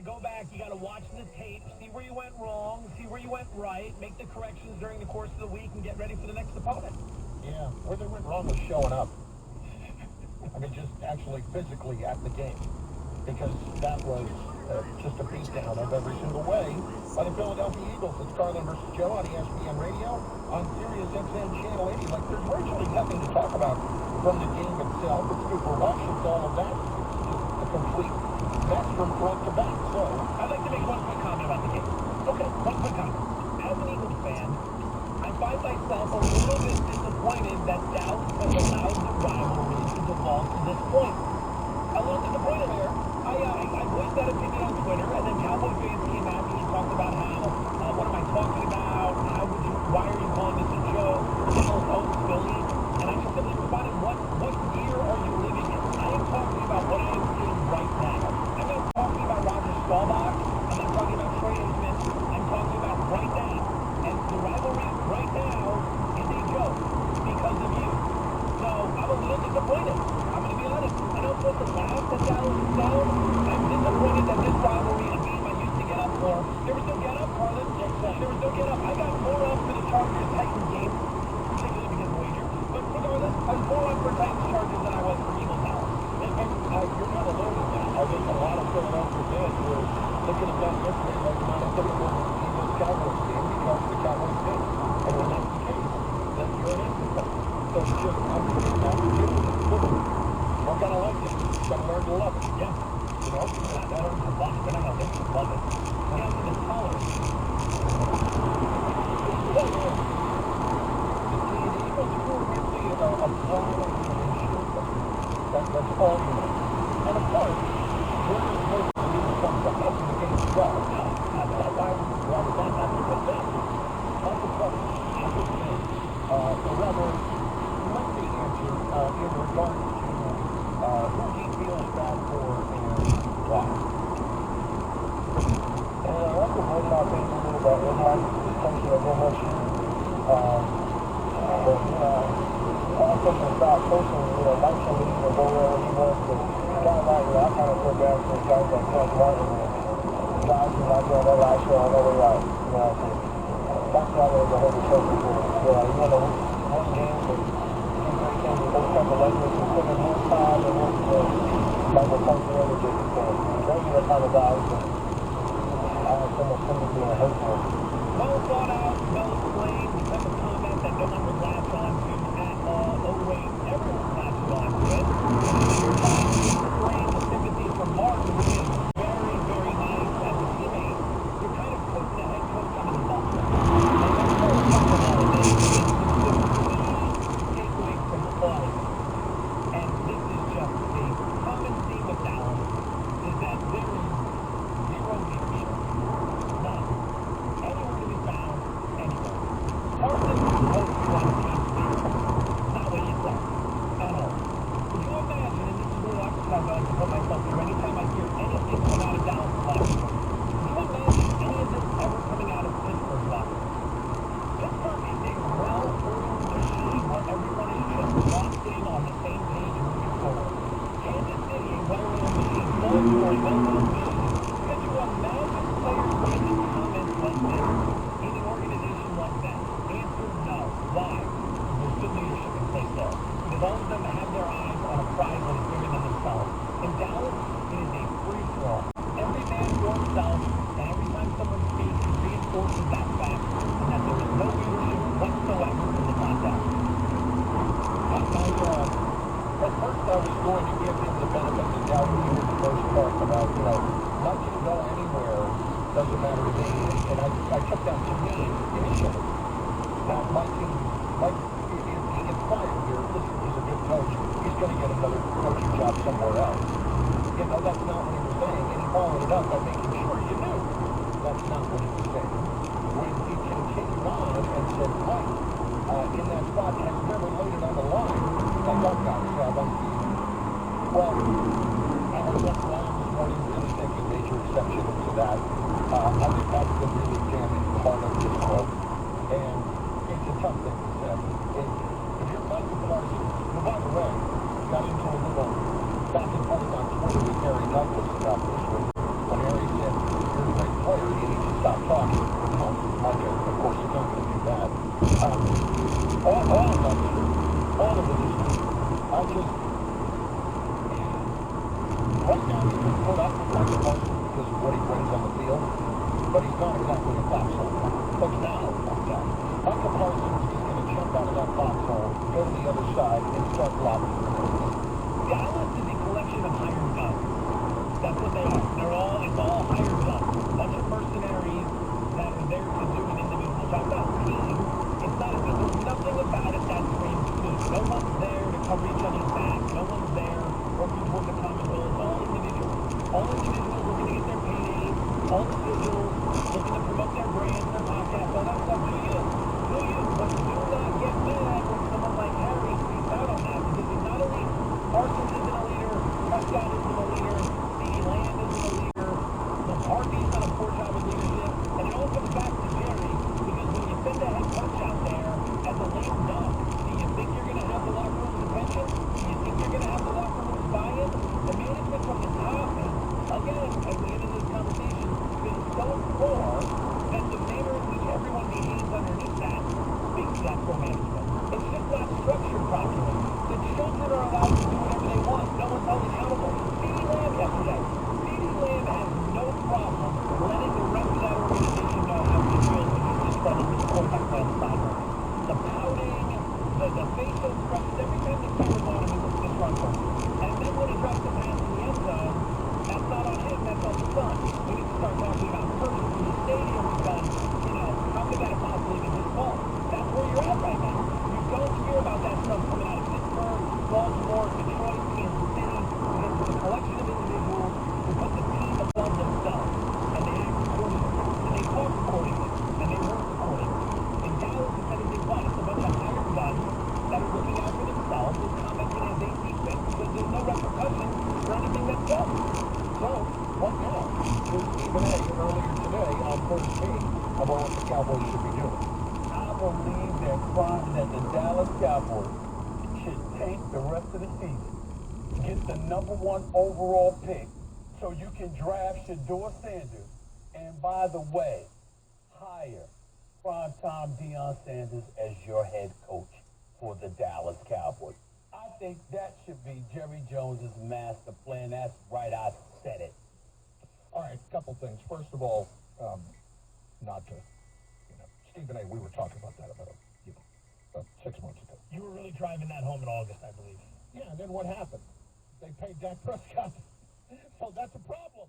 go back, you got to watch the tape, see where you went wrong, see where you went right, make the corrections during the course of the week, and get ready for the next opponent. Yeah, where they went wrong was showing up. I mean, just actually physically at the game. Because that was just a beatdown of every single way by the Philadelphia Eagles. It's Carlin versus Joe on ESPN Radio on Sirius XM Channel 80. Like, there's virtually nothing to talk about from the game itself. It's Cooper Rush, it's all of that. It's just a complete mess from front to back. So, I'd like to make one quick comment about the game. Okay, one quick comment. As an Eagles fan, I find myself a little bit disappointed that Dallas has allowed the rivalry to devolve to this point. A little disappointed there. I voiced that opinion on Twitter, and then Cowboys fans came at me and talked about how, what am I talking about? Why are you calling this a joke? Dallas owns Philly. And I just simply responded, what year are you living in? I am talking about what I am seeing right now. I'm not talking about Roger Staubach. I'm not talking about Troy Aikman. I'm talking about right now. And the rivalry right now is a joke because of you. So I'm a little disappointed. I'm going to be honest. I don't supposed to laugh that Dallas is down. I'm disappointed that this rivalry, a game I used to get up for, there was no get up, Carlin. There was no get up. I got more up for the Chargers-Titans game, particularly because of wager. But regardless, I was more up for Titans-Chargers than I was for Eagles-Dallas. and you're not alone in that. I think a lot of Philadelphia fans were looking at that yesterday like not a typical Eagles-Cowboys game because the Cowboys did. And when that's the case, then you're an afterthought. So it's just, I'm doing that to deal with it. What kind of like it? You gotta learn to love it. Yeah. You know? I learned to watch it, but I don't know to love it. Down to the tolerance. Well, yeah. The Eagles were really a flawed organization. That's all you know. And of course, we're just supposed to be some stuff up in the game as well. Why would that happen? But then, that's the question. I would say, a rather lengthy answer in regards to who he feels bad for and why. That's a great topic to do about everybody's discussion of emotion. But, I think it's not personally, like to leave or go wherever he wants to. Kind of like, I kind of feel bad for guys like Trump Martin and guys who might be on their last show on their way out. So that's why I was ahead of the show before. You want to win games and do great things with those type of legends who put in more time and work to like what Punk the other did. So those are the kind of guys that I have so much sympathy and hate for. Well thought out, well explained, the type of comment that no one would latch on to at all. Oh wait, everyone latches on to it. Explain the sympathy for Martin, which is very, very nice as a teammate. You're kind of putting the head coach under the bus. And that's very fundamental. The key takeaway from all of this, and this is just a common theme with Dallas, is that there is zero leadership. None. Anywhere to be found, anywhere. Carson is supposed to be on the team leader. Not what you said. At all. Could you imagine, and this is a little exercise I like to put myself through anytime I hear anything come out of Dallas locker room. Could you imagine any of this ever coming out of Pittsburgh locker room? Pittsburgh is a well-oiled machine where everyone is just locked in on the same page moving forward. Kansas City, a well-oiled machine. Baltimore, a well-oiled machine. Could you imagine players making comments like this in an organization like that? Answer, no. Why? There's good leadership in place there. Because all of them have their eyes on a prize that is bigger than themselves. In Dallas, it is a free-for-all. Every man for himself, and every time someone speaks, it reinforces that fact, and that there is no leadership whatsoever in the top down. At first I was going to give him the benefit of the doubt when he was the first part about, not to go anywhere doesn't matter to me. And I took that to mean initially. Now, my team, he gets fired here. Listen, he's a good coach. He's going to get another coaching job somewhere else. That's not what he was saying. And he followed it up by making sure you knew that's not what he was saying. When he continued on and said, right, in that spot has never laid it on the line like our guys have on the field. Well, I was left around this morning really taking major exception to that. I think that's the really damning part of this quote. And it's a tough thing to say. If you're Michael Parsons, who, by the way, got into a little back and forth on Twitter with Harry Douglas about this when Harry said, all the visuals, looking to promote their brands, their podcasts, all that stuff. Do you? But do not get mad when someone like Harry speaks out on that, because he's not a leader. Parsons isn't a leader. Prescott isn't a leader. CeeDee Lamb isn't a leader. McCarthy's done a poor job of leadership. And it all comes back to Jerry, because when you send a head coach out there as a lame duck, do you think you're going to have the locker room's attention? Do you think you're going to have the locker room's buy-in? The management from the top has, again, as we get into this conversation, been so poor that the manner in which everyone behaves underneath that speaks to that poor management. It's just not structured properly. The children are allowed to do whatever they want. No one's held accountable. CeeDee Lamb yesterday. CeeDee Lamb has no problem letting the rest of that organization know how he feels when he's disgruntled with the quarterback play on the sideline. The pouting, the facial expressions, every time the camera's on him, he looks disgruntled. And then when he drops the pass in the end zone, that's not on him, that's on the son. We need to start talking about purchasing the stadium we've done. How could that have possibly been his fault? That's where you're at right now. You don't hear about that stuff coming out of Pittsburgh, Baltimore, Detroit, Kansas City. There's a collection of individuals who put the team above themselves, and they act accordingly, and they talk accordingly, and they work accordingly. In Dallas, it's anything but. It's a bunch of hired guns that are looking out for themselves and commenting as they see fit, because there's no repercussion for anything that's done. So, what now? Here's Stephen A. earlier today on First Take about what the Cowboys should be doing. I believe that the Dallas Cowboys should tank the rest of the season, get the number 1 overall pick, so you can draft Shedeur Sanders, and by the way, hire primetime Deion Sanders as your head coach for the Dallas Cowboys. I think that should be Jerry Jones's master plan. That's right, I said it. All right, a couple things. First of all, not to, Stephen A., we were talking about that about 6 months ago. You were really driving that home in August, I believe. Yeah, and then what happened? They paid Dak Prescott. So that's a problem.